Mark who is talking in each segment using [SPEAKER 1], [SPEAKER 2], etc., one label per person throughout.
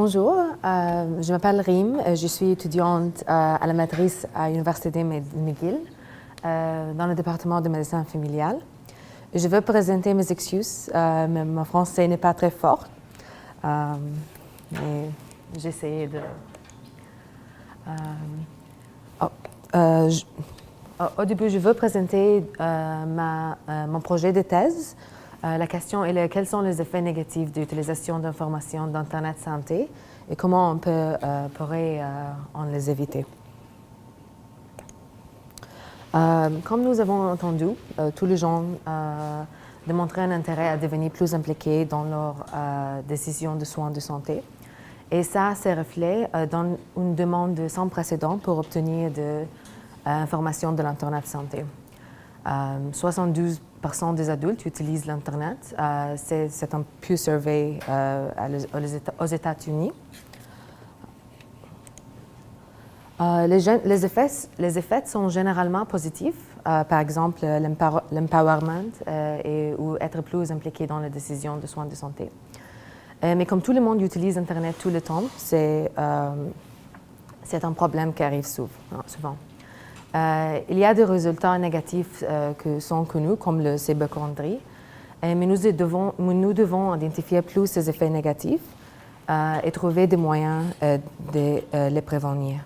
[SPEAKER 1] Bonjour, je m'appelle Rim, je suis étudiante à la maîtrise à l'Université McGill dans le département de médecine familiale. Je veux présenter mes excuses, mais mon français n'est pas très fort, mais j'essaie de... Au début, je veux présenter mon projet de thèse. La question est quels sont les effets négatifs de l'utilisation d'informations d'Internet santé et comment on pourrait en les éviter. Comme nous avons entendu, tous les gens démontraient un intérêt à devenir plus impliqués dans leurs décisions de soins de santé. Et ça, c'est reflet dans une demande sans précédent pour obtenir de informations de l'Internet santé. 72% des adultes utilisent l'Internet. C'est un Pew Survey aux États-Unis. Les effets sont généralement positifs, par exemple l'empowerment ou être plus impliqué dans les décisions de soins de santé. Mais comme tout le monde utilise Internet tout le temps, c'est un problème qui arrive souvent. Il y a des résultats négatifs qui sont connus, comme le cyberchondrie, mais nous devons identifier plus ces effets négatifs et trouver des moyens de les prévenir.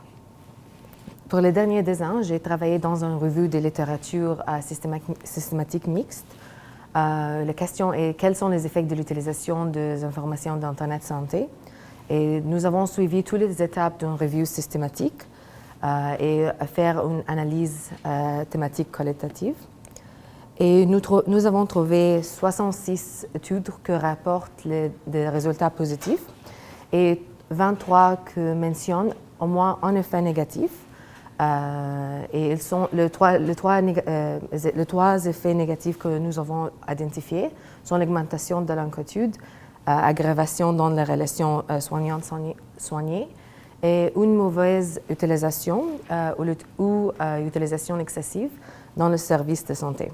[SPEAKER 1] Pour les derniers 2 ans, j'ai travaillé dans une revue de littérature systématique mixte. La question est quels sont les effets de l'utilisation des informations d'Internet santé. Et nous avons suivi toutes les étapes d'une revue systématique et faire une analyse thématique qualitative. Et nous avons trouvé 66 études qui rapportent des résultats positifs et 23 qui mentionnent au moins un effet négatif. Et ils sont les trois effets négatifs que nous avons identifiés sont l'augmentation de l'inquiétude, aggravation dans les relations soignantes-soignées et une mauvaise utilisation ou utilisation excessive dans le service de santé.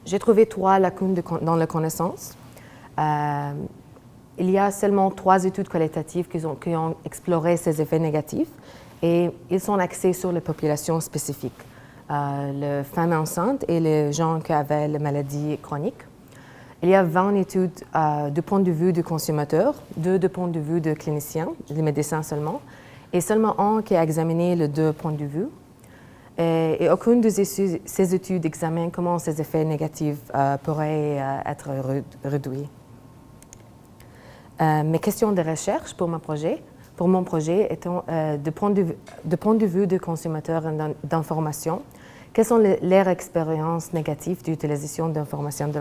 [SPEAKER 1] J'ai trouvé 3 lacunes dans la connaissance. Il y a seulement 3 études qualitatives qui ont exploré ces effets négatifs et ils sont axés sur les populations spécifiques, les femmes enceintes et les gens qui avaient les maladies chroniques. Il y a 20 études du point de vue du consommateur, 2 du point de vue de cliniciens, des médecins seulement, et seulement 1 qui a examiné les 2 points de vue. Et aucune de ces études examine comment ces effets négatifs pourraient être réduits. Mes questions de recherche pour mon projet étant de point de vue du consommateur d'information, quelles sont leurs expériences négatives d'utilisation d'informations de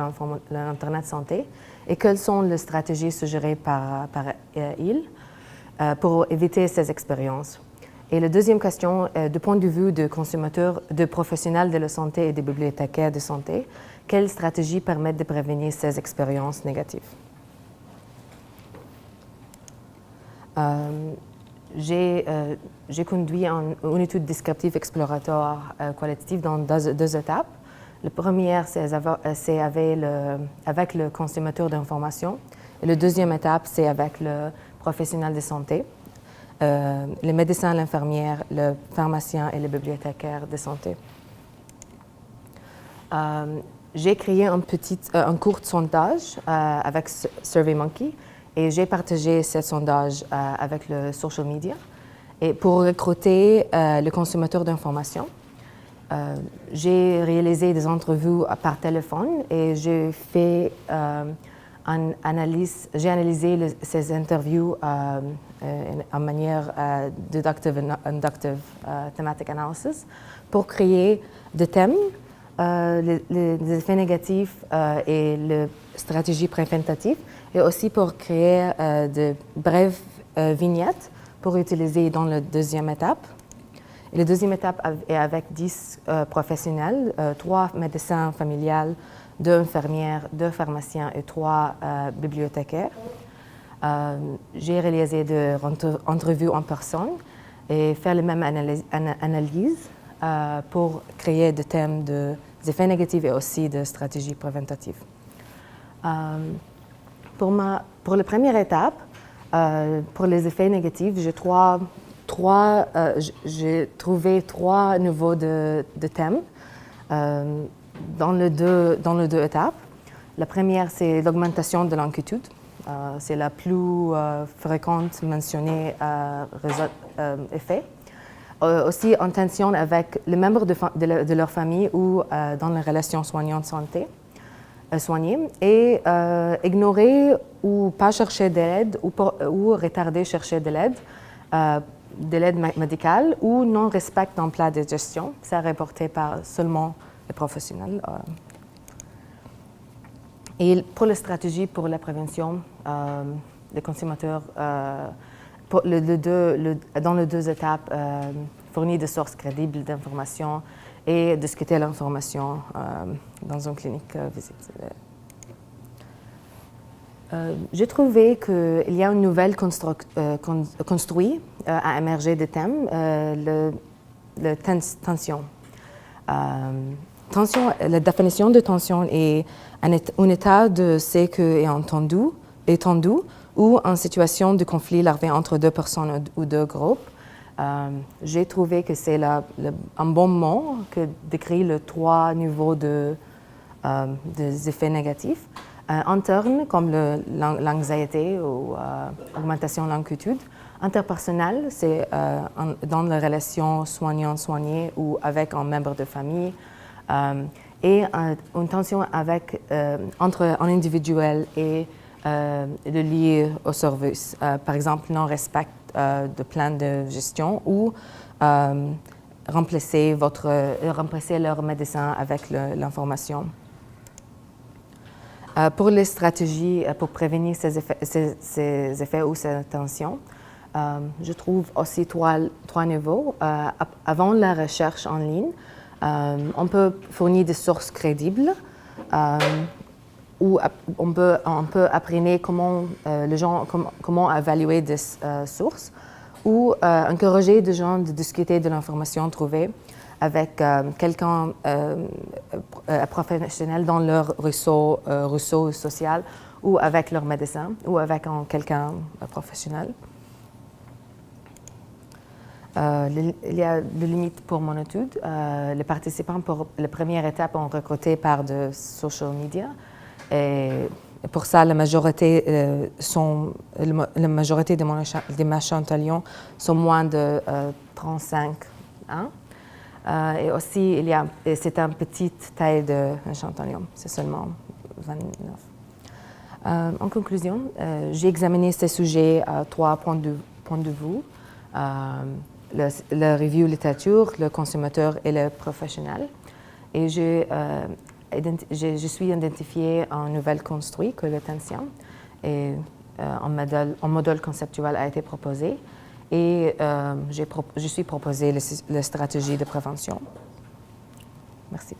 [SPEAKER 1] l'Internet santé et quelles sont les stratégies suggérées par ils pour éviter ces expériences. Et la deuxième question, du point de vue de consommateurs, de professionnels de la santé et de bibliothécaires de santé, quelles stratégies permettent de prévenir ces expériences négatives? J'ai conduit une étude descriptive exploratoire qualitative dans 2 étapes. La première, c'est avec le consommateur d'information. Et la deuxième étape, c'est avec le professionnel de santé, le médecin, l'infirmière, le pharmacien et le bibliothécaire de santé. J'ai créé un court sondage avec SurveyMonkey. Et j'ai partagé ce sondage avec le social media. Et pour recruter le consommateur d'information, j'ai réalisé des entrevues par téléphone et j'ai analysé ces interviews en manière deductive thematic analysis pour créer des thèmes, les effets négatifs et les stratégies préventatives, et aussi pour créer de brèves vignettes pour utiliser dans la deuxième étape. Et la deuxième étape est avec 10 professionnels, 3 médecins familiales, 2 infirmières, 2 pharmaciens et 3 bibliothécaires. J'ai réalisé des entrevues en personne et fait la même analyse pour créer des thèmes des effets négatifs et aussi des stratégies préventatives. Pour la première étape, pour les effets négatifs, j'ai trouvé 3 niveaux de thèmes dans les deux étapes. La première, c'est l'augmentation de l'inquiétude. C'est la plus fréquente mentionnée effet. Aussi en tension avec les membres de leur famille ou dans les relations soignantes-santé. Soigner et ignorer ou pas chercher de l'aide ou retarder chercher de l'aide médicale ou non-respect d'un plan de gestion. C'est rapporté par seulement les professionnels. Et pour les stratégies pour la prévention, les consommateurs, dans les 2 étapes, fournissent des sources crédibles d'informations et discuter l'information dans une clinique visite. J'ai trouvé qu'il y a une nouvelle construite à émerger des thèmes, la tension. La définition de tension est un état de ce qui est étendu ou en situation de conflit larvé entre 2 personnes ou 2 groupes. J'ai trouvé que c'est un bon mot qui décrit les 3 niveaux des effets négatifs. Interne, comme l'anxiété ou augmentation de l'inquiétude. Interpersonnel, c'est dans les relations soignant-soigné ou avec un membre de famille. Et une tension entre un individuel et le lié au service. Par exemple, non-respect de plan de gestion ou remplacer leur médecin avec l'information. Pour les stratégies pour prévenir ces effets ou ces tensions, je trouve aussi 3 niveaux. Avant la recherche en ligne, on peut fournir des sources crédibles où on peut apprendre comment évaluer des sources ou encourager des gens de discuter de l'information trouvée avec quelqu'un professionnel dans leur réseau social ou avec leur médecin ou avec quelqu'un professionnel. Il y a des limites pour mon étude. Les participants pour la première étape ont recruté par de social media. Et pour ça, la majorité de mes échantillons sont moins de 35 ans. Et aussi, c'est une petite taille d'échantillon, c'est seulement 29. En conclusion, j'ai examiné ces sujets à 3 points de vue. La review littérature, le consommateur et le professionnel. Et je suis identifié un nouvel construit que l'attention. Et un modèle conceptuel a été proposé. Et je suis proposé la stratégie de prévention. Merci.